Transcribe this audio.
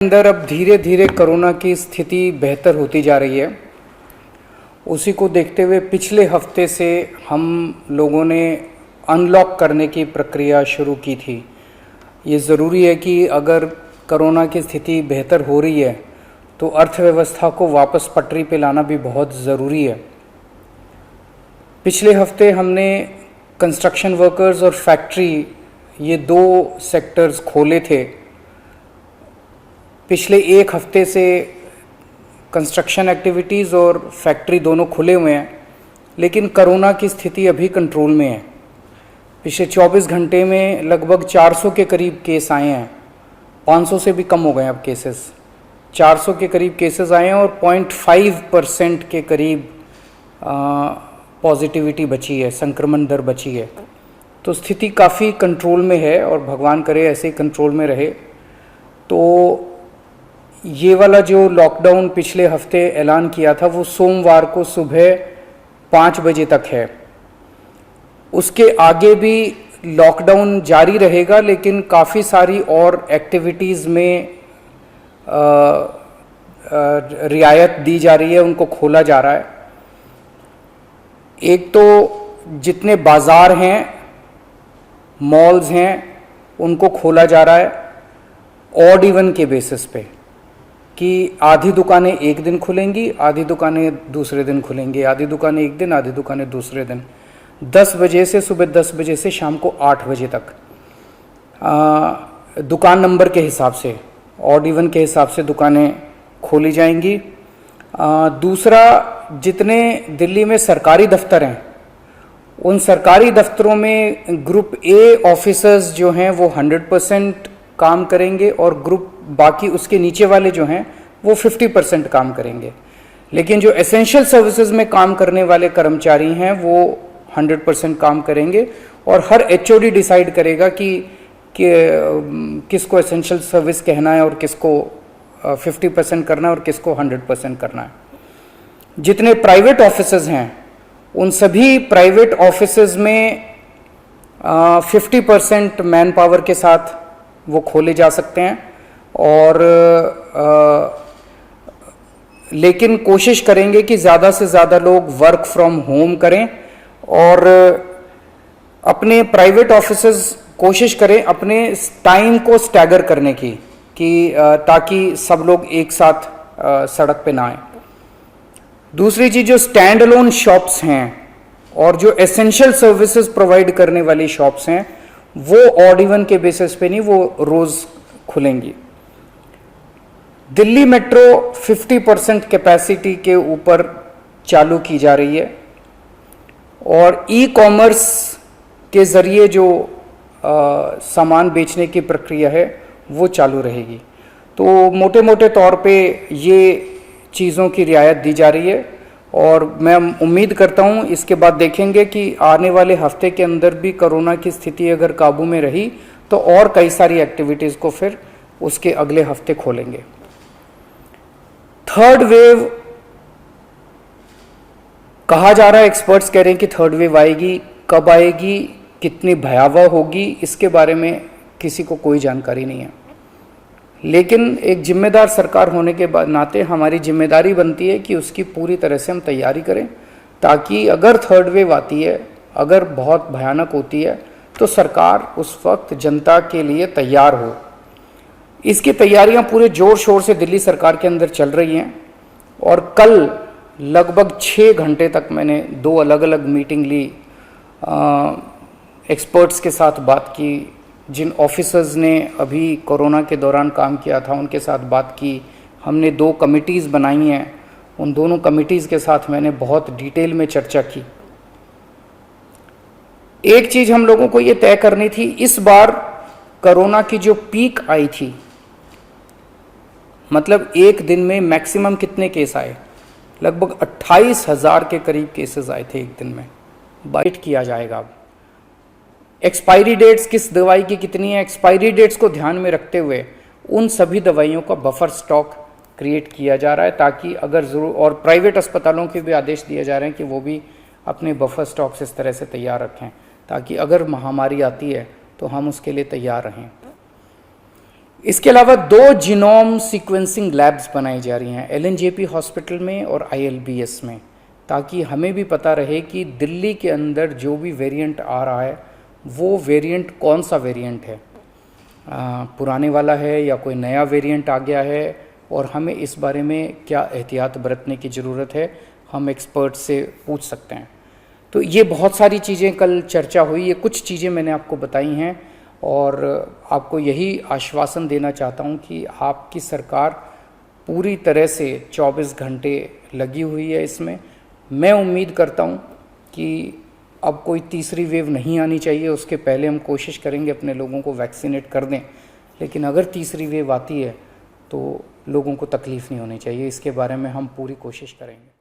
अंदर अब धीरे धीरे कोरोना की स्थिति बेहतर होती जा रही है। उसी को देखते हुए पिछले हफ्ते से हम लोगों ने अनलॉक करने की प्रक्रिया शुरू की थी। ये ज़रूरी है कि अगर कोरोना की स्थिति बेहतर हो रही है तो अर्थव्यवस्था को वापस पटरी पे लाना भी बहुत ज़रूरी है। पिछले हफ्ते हमने कंस्ट्रक्शन वर्कर्स और फैक्ट्री ये दो सेक्टर्स खोले थे। पिछले एक हफ्ते से कंस्ट्रक्शन एक्टिविटीज़ और फैक्ट्री दोनों खुले हुए हैं, लेकिन कोरोना की स्थिति अभी कंट्रोल में है। पिछले 24 घंटे में लगभग 400 के करीब केस आए हैं, 500 से भी कम हो गए अब केसेस। 400 के करीब केसेस आए हैं और 0.5% के करीब पॉजिटिविटी बची है, संक्रमण दर बची है। तो स्थिति काफ़ी कंट्रोल में है और भगवान करे ऐसे ही कंट्रोल में रहे। तो ये वाला जो लॉकडाउन पिछले हफ्ते ऐलान किया था वो सोमवार को सुबह 5 बजे तक है। उसके आगे भी लॉकडाउन जारी रहेगा, लेकिन काफ़ी सारी और एक्टिविटीज़ में रियायत दी जा रही है, उनको खोला जा रहा है। एक तो जितने बाज़ार हैं, मॉल्स हैं, उनको खोला जा रहा है ऑड इवन के बेसिस पे कि आधी दुकानें एक दिन खुलेंगी, आधी दुकानें दूसरे दिन खुलेंगी, आधी दुकानें एक दिन, आधी दुकानें दूसरे दिन। 10 बजे से सुबह 10 बजे से शाम को 8 बजे तक दुकान नंबर के हिसाब से, ऑड इवन के हिसाब से दुकानें खोली जाएंगी। दूसरा, जितने दिल्ली में सरकारी दफ्तर हैं उन सरकारी दफ्तरों में ग्रुप ए ऑफिसर्स जो हैं वो 100% काम करेंगे और ग्रुप बाकी उसके नीचे वाले जो हैं वो 50% काम करेंगे। लेकिन जो एसेंशियल सर्विसेज में काम करने वाले कर्मचारी हैं वो 100% काम करेंगे और हर एचओडी डिसाइड करेगा कि किसको एसेंशियल सर्विस कहना है और किसको 50% करना है और किसको 100% करना है। जितने प्राइवेट ऑफिसेज हैं उन सभी प्राइवेट ऑफिसेज में 50% मैन पावर के साथ वो खोले जा सकते हैं और लेकिन कोशिश करेंगे कि ज़्यादा से ज़्यादा लोग वर्क फ्रॉम होम करें और अपने प्राइवेट ऑफिसेज कोशिश करें अपने टाइम को स्टैगर करने की कि ताकि सब लोग एक साथ सड़क पे ना आए। दूसरी चीज़, जो स्टैंड अलोन शॉप्स हैं और जो एसेंशियल सर्विसेज प्रोवाइड करने वाली शॉप्स हैं वो ऑड इवन के बेसिस पे नहीं, वो रोज़ खुलेंगी। दिल्ली मेट्रो 50% कैपेसिटी के ऊपर चालू की जा रही है और ई कॉमर्स के ज़रिए जो सामान बेचने की प्रक्रिया है वो चालू रहेगी। तो मोटे मोटे तौर पे ये चीज़ों की रियायत दी जा रही है और मैं उम्मीद करता हूँ इसके बाद देखेंगे कि आने वाले हफ्ते के अंदर भी कोरोना की स्थिति अगर काबू में रही तो और कई सारी एक्टिविटीज़ को फिर उसके अगले हफ्ते खोलेंगे। थर्ड वेव कहा जा रहा है, एक्सपर्ट्स कह रहे हैं कि थर्ड वेव आएगी, कब आएगी, कितनी भयावह होगी, इसके बारे में किसी को कोई जानकारी नहीं है। लेकिन एक जिम्मेदार सरकार होने के नाते हमारी जिम्मेदारी बनती है कि उसकी पूरी तरह से हम तैयारी करें ताकि अगर थर्ड वेव आती है, अगर बहुत भयानक होती है तो सरकार उस वक्त जनता के लिए तैयार हो। इसकी तैयारियां पूरे ज़ोर शोर से दिल्ली सरकार के अंदर चल रही हैं और कल लगभग 6 घंटे तक मैंने 2 अलग अलग मीटिंग ली, एक्सपर्ट्स के साथ बात की, जिन ऑफिसर्स ने अभी कोरोना के दौरान काम किया था उनके साथ बात की। हमने 2 कमिटीज़ बनाई हैं, उन दोनों कमिटीज़ के साथ मैंने बहुत डिटेल में चर्चा की। एक चीज़ हम लोगों को ये तय करनी थी, इस बार कोरोना की जो पीक आई थी, मतलब एक दिन में मैक्सिमम कितने केस आए, लगभग 28,000 के करीब केसेस आए थे एक दिन में। बाइट किया जाएगा। अब एक्सपायरी डेट्स किस दवाई की कितनी है, एक्सपायरी डेट्स को ध्यान में रखते हुए उन सभी दवाइयों का बफर स्टॉक क्रिएट किया जा रहा है ताकि अगर ज़रूर, और प्राइवेट अस्पतालों के भी आदेश दिए जा रहे हैं कि वो भी अपने बफर स्टॉक्स इस तरह से तैयार रखें ताकि अगर महामारी आती है तो हम उसके लिए तैयार रहें। इसके अलावा 2 जीनोम सीक्वेंसिंग लैब्स बनाई जा रही हैं एलएनजेपी हॉस्पिटल में और आईएलबीएस में, ताकि हमें भी पता रहे कि दिल्ली के अंदर जो भी वेरिएंट आ रहा है वो वेरिएंट कौन सा वेरिएंट है, पुराने वाला है या कोई नया वेरिएंट आ गया है, और हमें इस बारे में क्या एहतियात बरतने की ज़रूरत है, हम एक्सपर्ट से पूछ सकते हैं। तो ये बहुत सारी चीज़ें कल चर्चा हुई, ये कुछ चीज़ें मैंने आपको बताई हैं और आपको यही आश्वासन देना चाहता हूँ कि आपकी सरकार पूरी तरह से 24 घंटे लगी हुई है इसमें। मैं उम्मीद करता हूँ कि अब कोई तीसरी वेव नहीं आनी चाहिए, उसके पहले हम कोशिश करेंगे अपने लोगों को वैक्सीनेट कर दें, लेकिन अगर तीसरी वेव आती है तो लोगों को तकलीफ़ नहीं होनी चाहिए, इसके बारे में हम पूरी कोशिश करेंगे।